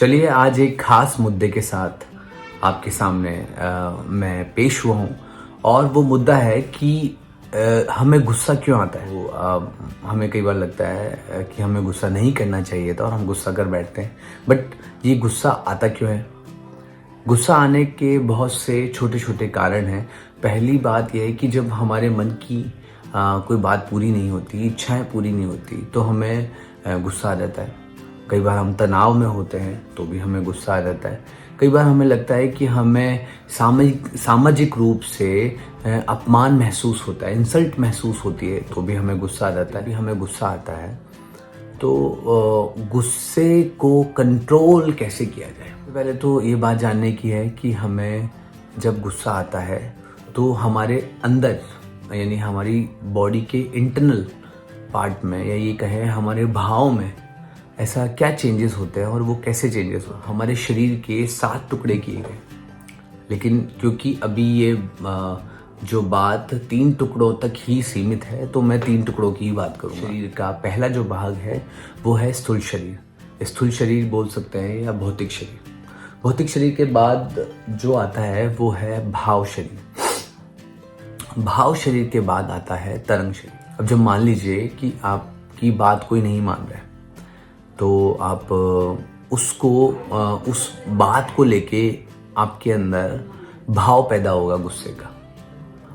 चलिए आज एक खास मुद्दे के साथ आपके सामने मैं पेश हुआ हूँ और वो मुद्दा है कि हमें गुस्सा क्यों आता है। हमें कई बार लगता है कि हमें गुस्सा नहीं करना चाहिए था और हम गुस्सा कर बैठते हैं। बट ये गुस्सा आता क्यों है? गुस्सा आने के बहुत से छोटे छोटे कारण हैं। पहली बात यह है कि जब हमारे मन की कोई बात पूरी नहीं होती, इच्छाएं पूरी नहीं होती, तो हमें गुस्सा आ जाता है। कई बार हम तनाव में होते हैं तो भी हमें गुस्सा आ जाता है। कई बार हमें लगता है कि हमें सामाजिक रूप से अपमान महसूस होता है, इंसल्ट महसूस होती है, तो भी हमें गुस्सा आ जाता है। हमें गुस्सा आता है तो गुस्से को कंट्रोल कैसे किया जाए? पहले तो ये बात जानने की है कि हमें जब गुस्सा आता है तो हमारे अंदर यानी हमारी बॉडी के इंटरनल पार्ट में या ये कहें हमारे भाव में ऐसा क्या चेंजेस होते हैं और वो कैसे चेंजेस होते हैं। हमारे शरीर के 7 टुकड़े किए गए, लेकिन क्योंकि अभी ये जो बात 3 टुकड़ों तक ही सीमित है तो मैं 3 टुकड़ों की ही बात करूँगा। शरीर का पहला जो भाग है वो है स्थूल शरीर। स्थूल शरीर बोल सकते हैं या भौतिक शरीर। भौतिक शरीर के बाद जो आता है वो है भाव शरीर। भाव शरीर के बाद आता है तरंग शरीर। अब जब मान लीजिए कि आपकी बात कोई नहीं मान रहा है तो आप उस बात को लेके आपके अंदर भाव पैदा होगा गुस्से का।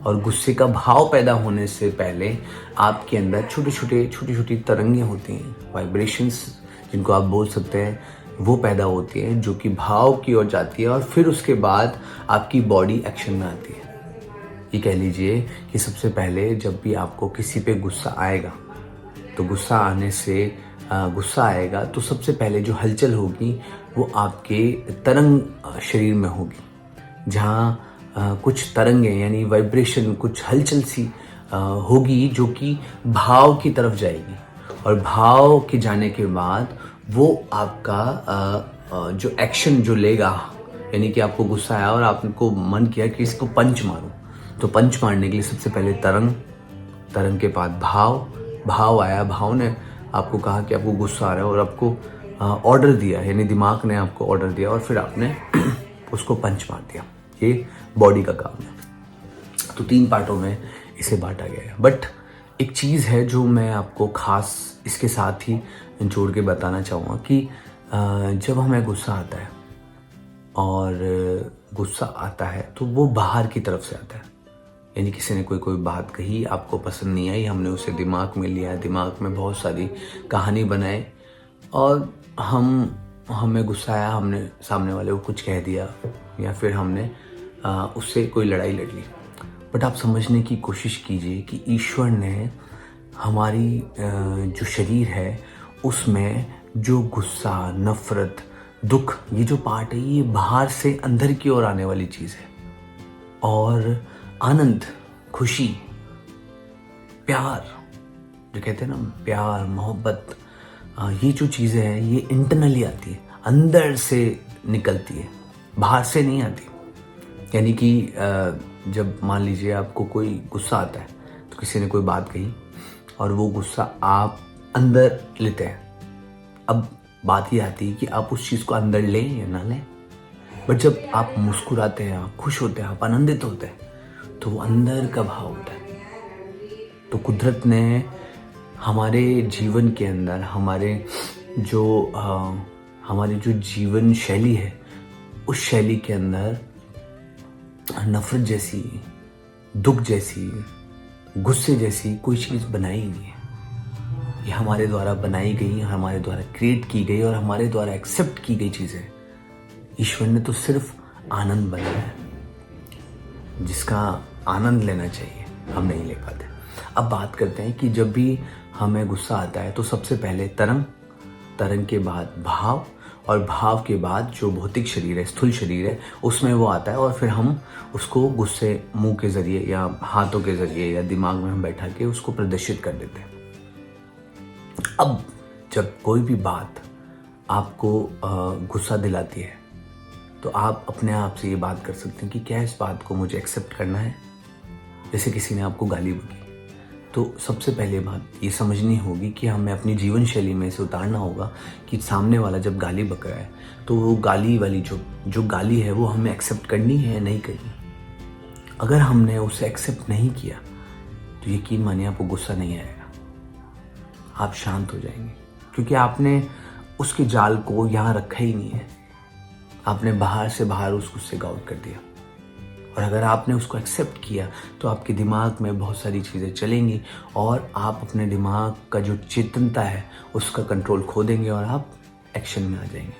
और गुस्से का भाव पैदा होने से पहले आपके अंदर छोटी छोटी तरंगें होती हैं, वाइब्रेशंस जिनको आप बोल सकते हैं, वो पैदा होती हैं जो कि भाव की ओर जाती है और फिर उसके बाद आपकी बॉडी एक्शन में आती है। ये कह लीजिए कि सबसे पहले जब भी आपको किसी पे गुस्सा आएगा तो गुस्सा आएगा तो सबसे पहले जो हलचल होगी वो आपके तरंग शरीर में होगी, जहाँ कुछ तरंगें यानी वाइब्रेशन, कुछ हलचल सी होगी जो कि भाव की तरफ जाएगी। और भाव के जाने के बाद वो आपका जो एक्शन जो लेगा, यानी कि आपको गुस्सा आया और आपको मन किया कि इसको पंच मारूं, तो पंच मारने के लिए सबसे पहले तरंग के बाद भाव आया। भाव ने आपको कहा कि आपको गुस्सा आ रहा है और आपको ऑर्डर दिया, यानी दिमाग ने आपको ऑर्डर दिया और फिर आपने उसको पंच मार दिया। ये बॉडी का काम है। तो 3 पार्टों में इसे बांटा गया है। बट एक चीज़ है जो मैं आपको खास इसके साथ ही जोड़ के बताना चाहूँगा कि जब हमें गुस्सा आता है और गुस्सा आता है तो वो बाहर की तरफ से आता है। यानी किसी ने कोई बात कही, आपको पसंद नहीं आई, हमने उसे दिमाग में लिया, दिमाग में बहुत सारी कहानी बनाए और हमें गुस्सा आया, हमने सामने वाले को कुछ कह दिया या फिर हमने उससे कोई लड़ाई लड़ ली। बट आप समझने की कोशिश कीजिए कि ईश्वर ने हमारी जो शरीर है उसमें जो गुस्सा, नफरत, दुख, ये जो पार्ट है ये बाहर से अंदर की ओर आने वाली चीज़ है। और आनंद, खुशी, प्यार, जो कहते हैं ना, प्यार, मोहब्बत, ये जो चीज़ें हैं ये इंटरनली आती है, अंदर से निकलती है, बाहर से नहीं आती। यानी कि जब मान लीजिए आपको कोई गुस्सा आता है तो किसी ने कोई बात कही और वो गुस्सा आप अंदर लेते हैं। अब बात ये आती है कि आप उस चीज़ को अंदर लें या ना लें। बट जब आप मुस्कुराते हैं, आप खुश होते हैं, आप आनंदित होते हैं, तो वो अंदर का भाव होता है। तो कुदरत ने हमारे जीवन के अंदर हमारी जो जीवन शैली है उस शैली के अंदर नफरत जैसी, दुख जैसी, गुस्से जैसी कोई चीज़ बनाई नहीं है। ये हमारे द्वारा बनाई गई, हमारे द्वारा क्रिएट की गई और हमारे द्वारा एक्सेप्ट की गई चीज़ें। ईश्वर ने तो सिर्फ आनंद बनाया है, जिसका आनंद लेना चाहिए, हम नहीं ले पाते। अब बात करते हैं कि जब भी हमें गुस्सा आता है तो सबसे पहले तरंग के बाद भाव और भाव के बाद जो भौतिक शरीर है, स्थूल शरीर है, उसमें वो आता है और फिर हम उसको गुस्से मुंह के ज़रिए या हाथों के ज़रिए या दिमाग में हम बैठा के उसको प्रदर्शित कर देते हैं। अब जब कोई भी बात आपको गुस्सा दिलाती है तो आप अपने आप से ये बात कर सकते हैं कि क्या इस बात को मुझे एक्सेप्ट करना है। जैसे किसी ने आपको गाली बकी, तो सबसे पहले बात ये समझनी होगी कि हमें अपनी जीवन शैली में इसे उतारना होगा कि सामने वाला जब गाली बक रहा है तो वो गाली वाली जो गाली है वो हमें एक्सेप्ट करनी है या नहीं करनी। अगर हमने उसे एक्सेप्ट नहीं किया तो यकीन मानिए आपको गुस्सा नहीं आएगा, आप शांत हो जाएंगे, क्योंकि आपने उसके जाल को यहाँ रखा ही नहीं है। आपने बाहर से बाहर उस गुस्से का आउट कर दिया। और अगर आपने उसको एक्सेप्ट किया तो आपके दिमाग में बहुत सारी चीज़ें चलेंगी और आप अपने दिमाग का जो चेतनता है उसका कंट्रोल खो देंगे और आप एक्शन में आ जाएंगे,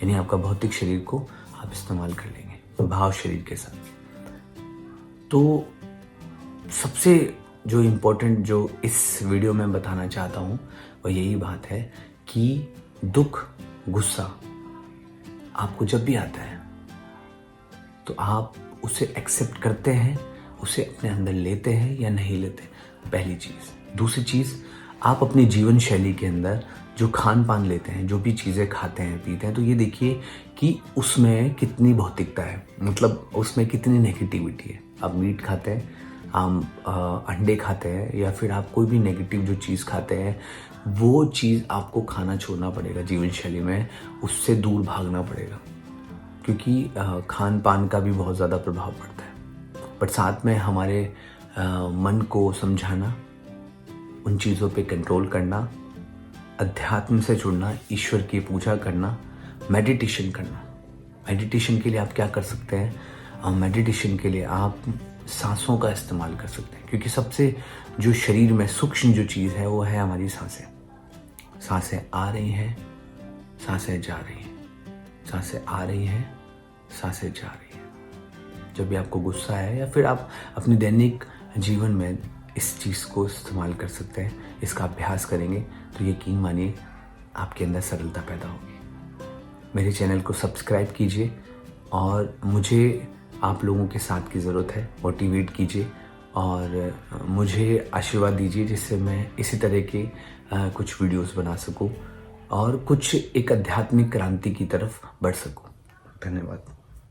यानी आपका भौतिक शरीर को आप इस्तेमाल कर लेंगे भाव शरीर के साथ। तो सबसे जो इम्पोर्टेंट जो इस वीडियो में बताना चाहता हूँ वो यही बात है कि दुख गुस्सा आपको जब भी आता है तो आप उसे एक्सेप्ट करते हैं, उसे अपने अंदर लेते हैं या नहीं लेते, पहली चीज़। दूसरी चीज़, आप अपनी जीवन शैली के अंदर जो खान पान लेते हैं, जो भी चीज़ें खाते हैं पीते हैं, तो ये देखिए कि उसमें कितनी भौतिकता है, मतलब उसमें कितनी नेगेटिविटी है। आप मीट खाते हैं, आप अंडे खाते हैं या फिर आप कोई भी नेगेटिव जो चीज़ खाते हैं वो चीज़ आपको खाना छोड़ना पड़ेगा जीवन शैली में, उससे दूर भागना पड़ेगा, क्योंकि खान पान का भी बहुत ज़्यादा प्रभाव पड़ता है। पर साथ में हमारे मन को समझाना, उन चीज़ों पे कंट्रोल करना, अध्यात्म से जुड़ना, ईश्वर की पूजा करना, मेडिटेशन करना। मेडिटेशन के लिए आप क्या कर सकते हैं? मेडिटेशन के लिए आप सांसों का इस्तेमाल कर सकते हैं, क्योंकि सबसे जो शरीर में सूक्ष्म जो चीज़ है वो है हमारी सांसें। सांसें आ रही हैं, सांसें जा रही हैं, सांसें आ रही हैं, सांसें जा रही हैं। जब भी आपको गुस्सा है या फिर आप अपने दैनिक जीवन में इस चीज़ को इस्तेमाल कर सकते हैं, इसका अभ्यास करेंगे तो यकीन मानिए आपके अंदर सरलता पैदा होगी। मेरे चैनल को सब्सक्राइब कीजिए और मुझे आप लोगों के साथ की ज़रूरत है, मोटिवेट कीजिए और मुझे आशीर्वाद दीजिए जिससे मैं इसी तरह के कुछ वीडियोस बना सकूं और कुछ एक आध्यात्मिक क्रांति की तरफ बढ़ सकूं। धन्यवाद।